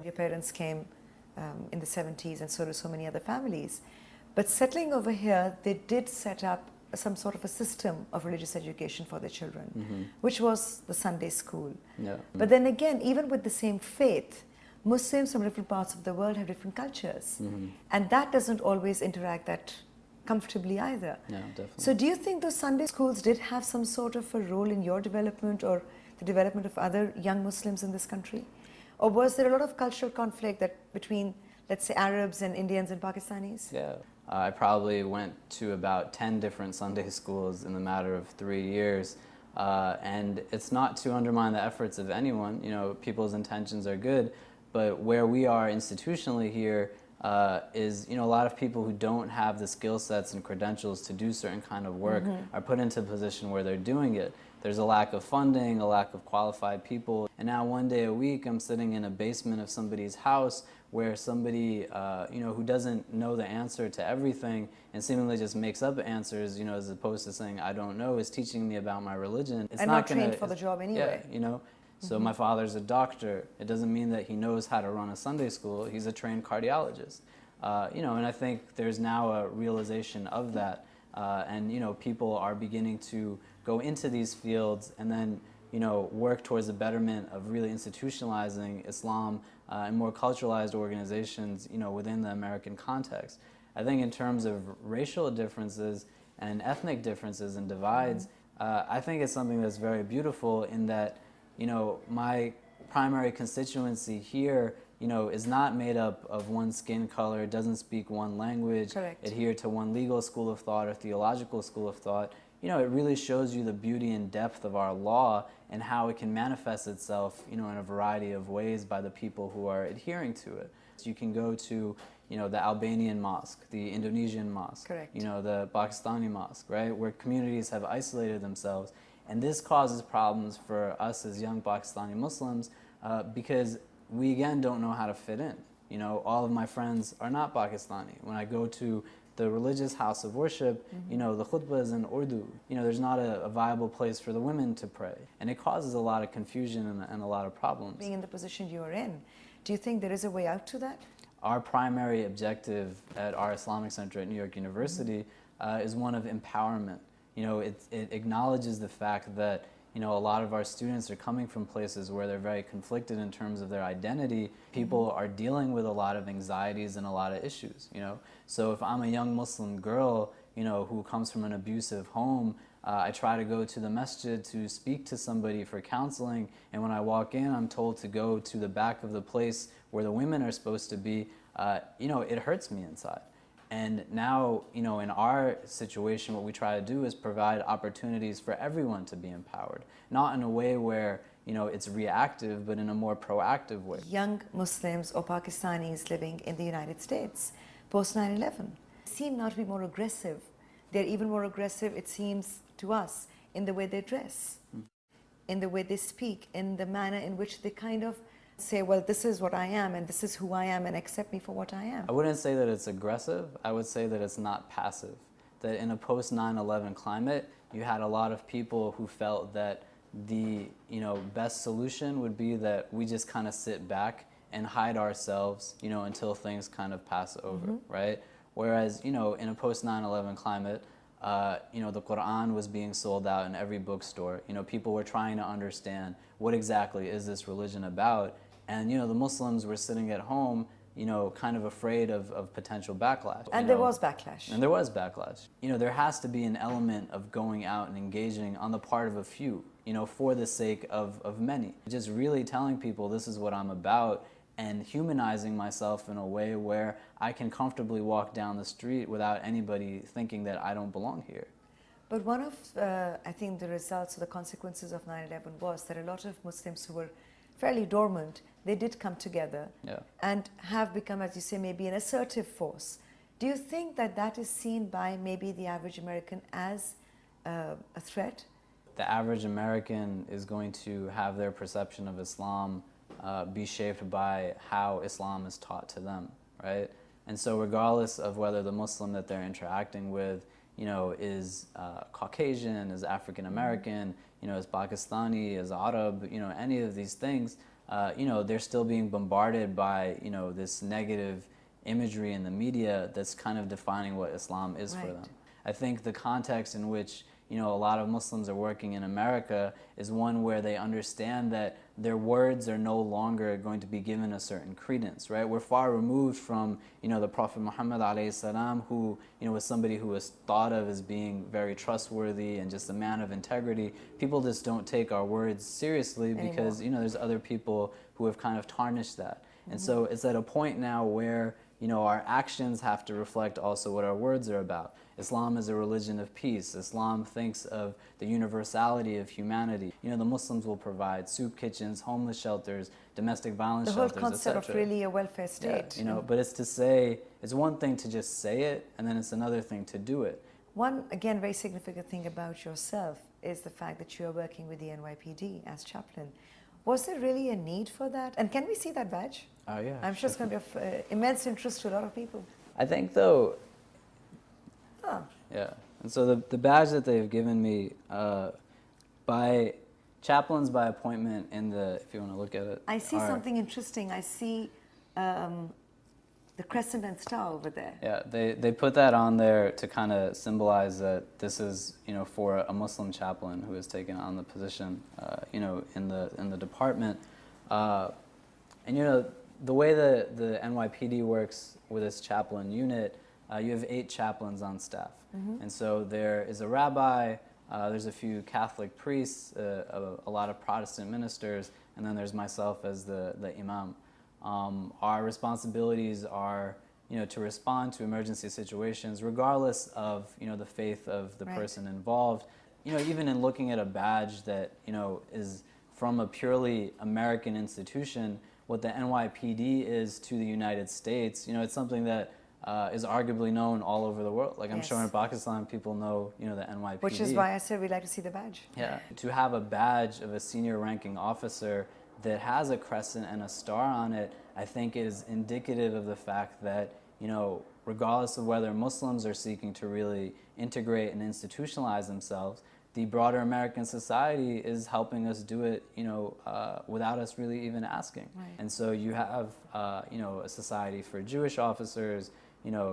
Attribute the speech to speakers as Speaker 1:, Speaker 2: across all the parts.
Speaker 1: Your parents came in the 70s, and so do so many other families. But settling over here, they did set up some sort of a system of religious education for their children, which was the Sunday school.
Speaker 2: Yeah.
Speaker 1: But then again, even with the same faith, Muslims from different parts of the world have different cultures. And that doesn't always interact that comfortably either.
Speaker 2: Yeah, definitely.
Speaker 1: So do you think those Sunday schools did have some sort of a role in your development or the development of other young Muslims in this country? Or was there a lot of cultural conflict between, let's say, Arabs and Indians and Pakistanis?
Speaker 2: Yeah. I probably went to about 10 different Sunday schools in the matter of 3 years. And it's not to undermine the efforts of anyone. You know, people's intentions are good. But where we are institutionally here is, you know, a lot of people who don't have the skill sets and credentials to do certain kind of work are put into a position where they're doing it. There's a lack of funding, a lack of qualified people. And now one day a week, I'm sitting in a basement of somebody's house where somebody, you know, who doesn't know the answer to everything and seemingly just makes up answers, you know, as opposed to saying, I don't know, is teaching me about my religion. It's
Speaker 1: and not trained for the job anyway.
Speaker 2: Yeah, you know. So my father's a doctor. It doesn't mean that he knows how to run a Sunday school. He's a trained cardiologist. You know, and I think there's now a realization of that. And, you know, people are beginning to go into these fields and then, you know, work towards the betterment of really institutionalizing Islam and more culturalized organizations, you know, within the American context. I think in terms of racial differences and ethnic differences and divides, I think it's something that's very beautiful in that, you know, my primary constituency here, you know, is not made up of one skin color, doesn't speak one language, adhere to one legal school of thought or theological school of thought. You know, it really shows you the beauty and depth of our law and how it can manifest itself, you know, in a variety of ways by the people who are adhering to it. So you can go to, you know, the Albanian mosque, the Indonesian mosque, you know, the Pakistani mosque, right, where communities have isolated themselves. And this causes problems for us as young Pakistani Muslims because we, again, don't know how to fit in. You know, all of my friends are not Pakistani. When I go to the religious house of worship, you know, the khutbah is in Urdu. You know, there's not a viable place for the women to pray. And it causes a lot of confusion and a lot of problems.
Speaker 1: Being in the position you are in, do you think there is a way out to that?
Speaker 2: Our primary objective at our Islamic Center at New York University is one of empowerment. You know, it acknowledges the fact that, you know, a lot of our students are coming from places where they're very conflicted in terms of their identity. People are dealing with a lot of anxieties and a lot of issues, you know. So if I'm a young Muslim girl, you know, who comes from an abusive home, I try to go to the masjid to speak to somebody for counseling, and when I walk in, I'm told to go to the back of the place where the women are supposed to be. You know, it hurts me inside. And now, you know, in our situation, what we try to do is provide opportunities for everyone to be empowered, not in a way where, you know, it's reactive, but in a more proactive way.
Speaker 1: Young Muslims or Pakistanis living in the United States post 9/11 seem now to be more aggressive. They're even more aggressive, it seems to us, in the way they dress, in the way they speak, in the manner in which they kind of say, well, this is what I am and this is who I am and accept me for what I am.
Speaker 2: I wouldn't say that it's aggressive. I would say that it's not passive. That in a post 9/11 climate, you had a lot of people who felt that the, you know, best solution would be that we just kind of sit back and hide ourselves, you know, until things kind of pass over, right? Whereas, you know, in a post 9/11 climate, you know, the Quran was being sold out in every bookstore. You know, people were trying to understand what exactly is this religion about. And, you know, the Muslims were sitting at home, you know, kind of afraid of potential backlash.
Speaker 1: And there was backlash.
Speaker 2: And there was backlash. You know, there has to be an element of going out and engaging on the part of a few, you know, for the sake of many. Just really telling people this is what I'm about and humanizing myself in a way where I can comfortably walk down the street without anybody thinking that I don't belong here.
Speaker 1: But one of, I think, the results or the consequences of 9/11 was that a lot of Muslims who were fairly dormant, they did come together and have become, as you say, maybe an assertive force. Do you think that that is seen by maybe the average American as a threat?
Speaker 2: The average American is going to have their perception of Islam be shaped by how Islam is taught to them, right? And so regardless of whether the Muslim that they're interacting with, you know, is Caucasian, is African American, you know, is Pakistani, is Arab, you know, any of these things, they're still being bombarded by, this negative imagery in the media that's kind of defining what Islam is for them. I think the context in which, a lot of Muslims are working in America is one where they understand that their words are no longer going to be given a certain credence, right? We're far removed from, the Prophet Muhammad alayhi salam, who, was somebody who was thought of as being very trustworthy and just a man of integrity. People just don't take our words seriously because, there's other people who have kind of tarnished that. And so it's at a point now where, our actions have to reflect also what our words are about. Islam is a religion of peace. Islam thinks of the universality of humanity. The Muslims will provide soup kitchens, homeless shelters, domestic violence shelters,
Speaker 1: the whole concept of really a welfare state.
Speaker 2: Yeah, but it's one thing to just say it, and then it's another thing to do it.
Speaker 1: One, again, very significant thing about yourself is the fact that you are working with the NYPD as chaplain. Was there really a need for that? And can we see that badge?
Speaker 2: Oh, yeah.
Speaker 1: I'm sure it's going to be of immense interest to a lot of people.
Speaker 2: I think, though, yeah. And so the badge that they've given me by chaplains by appointment if you want to look at it.
Speaker 1: I see something interesting. I see the crescent and star over there.
Speaker 2: Yeah, they put that on there to kind of symbolize that this is, for a Muslim chaplain who has taken on the position, in the department. And, the way the NYPD works with its chaplain unit, you have 8 chaplains on staff. And so there is a rabbi, there's a few Catholic priests, a lot of Protestant ministers, and then there's myself as the imam. Our responsibilities are, to respond to emergency situations regardless of, the faith of the person involved. Even in looking at a badge that, is from a purely American institution, what the NYPD is to the United States, it's something that is arguably known all over the world. Like I'm sure in Pakistan, people know, the NYPD.
Speaker 1: Which is why I said we'd like to see the badge.
Speaker 2: Yeah. To have a badge of a senior ranking officer that has a crescent and a star on it, I think is indicative of the fact that, regardless of whether Muslims are seeking to really integrate and institutionalize themselves, the broader American society is helping us do it, without us really even asking.
Speaker 1: Right.
Speaker 2: And so you have, a society for Jewish officers,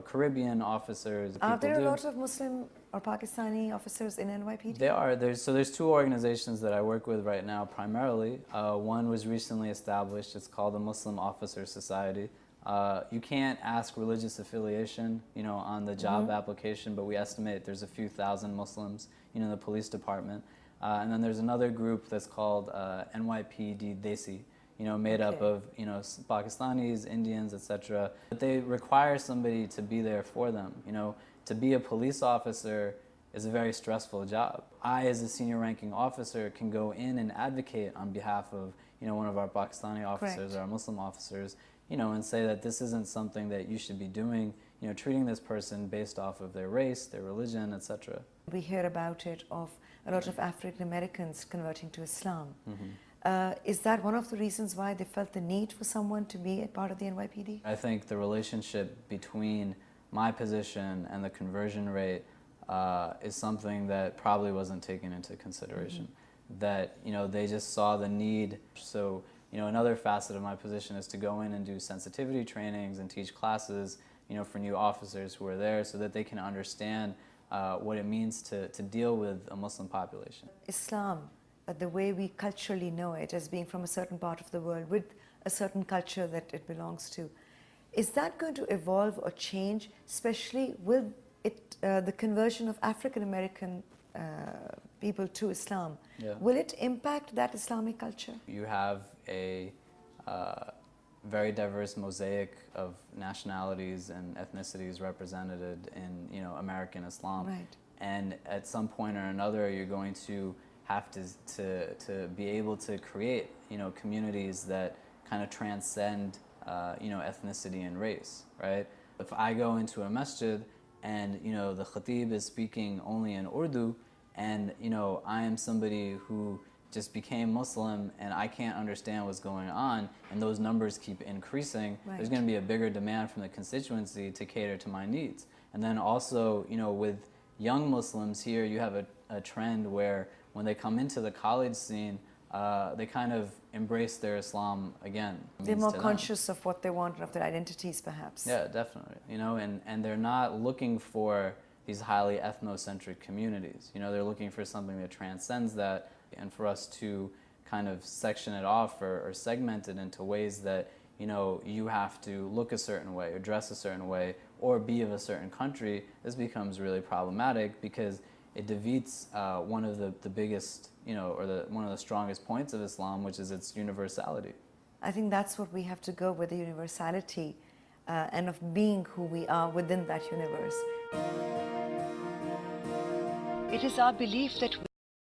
Speaker 2: Caribbean officers.
Speaker 1: Are there a lot of Muslim or Pakistani officers in NYPD?
Speaker 2: There are. There's 2 organizations that I work with right now primarily. One was recently established. It's called the Muslim Officer Society. You can't ask religious affiliation, on the job application, but we estimate there's a few thousand Muslims, in the police department. And then there's another group that's called NYPD Desi, made up of, Pakistanis, Indians, etc. But they require somebody to be there for them. To be a police officer is a very stressful job. I, as a senior ranking officer, can go in and advocate on behalf of, one of our Pakistani officers or our Muslim officers, and say that this isn't something that you should be doing, treating this person based off of their race, their religion, etc.
Speaker 1: We hear about it of a lot of African Americans converting to Islam. Is that one of the reasons why they felt the need for someone to be a part of the NYPD? I
Speaker 2: think the relationship between my position and the conversion rate is something that probably wasn't taken into consideration. That, they just saw the need. So, another facet of my position is to go in and do sensitivity trainings and teach classes, for new officers who are there so that they can understand what it means to deal with a Muslim population.
Speaker 1: Islam, the way we culturally know it as being from a certain part of the world with a certain culture that it belongs to, is that going to evolve or change, especially with the conversion of African American people to Islam?
Speaker 2: Yeah.
Speaker 1: Will it impact that Islamic culture?
Speaker 2: You have a very diverse mosaic of nationalities and ethnicities represented in, American Islam.
Speaker 1: Right.
Speaker 2: And at some point or another, you're going to have to be able to create, communities that kind of transcend, ethnicity and race, right? If I go into a masjid and, the khatib is speaking only in Urdu, and, I am somebody who just became Muslim and I can't understand what's going on, and those numbers keep increasing, there's going to be a bigger demand from the constituency to cater to my needs. And then also, with young Muslims here, you have a trend where when they come into the college scene, they kind of embrace their Islam again.
Speaker 1: They're more conscious of what they want and of their identities, perhaps.
Speaker 2: Yeah, definitely. You know, and they're not looking for these highly ethnocentric communities. You know, they're looking for something that transcends that, and for us to kind of section it off or segment it into ways that, you know, you have to look a certain way or dress a certain way or be of a certain country, this becomes really problematic because it defeats one of the biggest, you know, or one of the strongest points of Islam, which is its universality.
Speaker 1: I think that's what we have to go with, the universality and of being who we are within that universe. It is our belief that